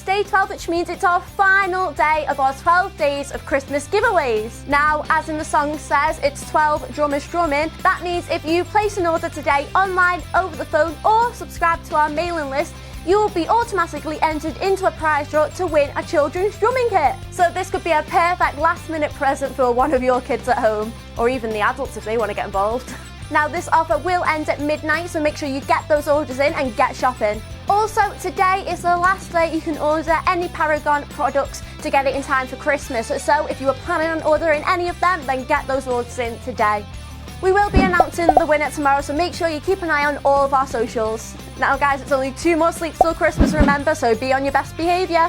day 12, which means it's our final day of our 12 days of Christmas giveaways. Now, as in the song says, it's 12 drummers drumming. That means if you place an order today online, over the phone, or subscribe to our mailing list, you will be automatically entered into a prize draw to win a children's drumming kit. So this could be a perfect last-minute present for one of your kids at home, or even the adults if they want to get involved. Now, this offer will end at midnight, so make sure you get those orders in and get shopping. Also, today is the last day you can order any Paragon products to get it in time for Christmas. So if you were planning on ordering any of them, then get those orders in today. We will be announcing the winner tomorrow, so make sure you keep an eye on all of our socials. Now guys, it's only 2 more sleeps till Christmas, remember, so be on your best behaviour.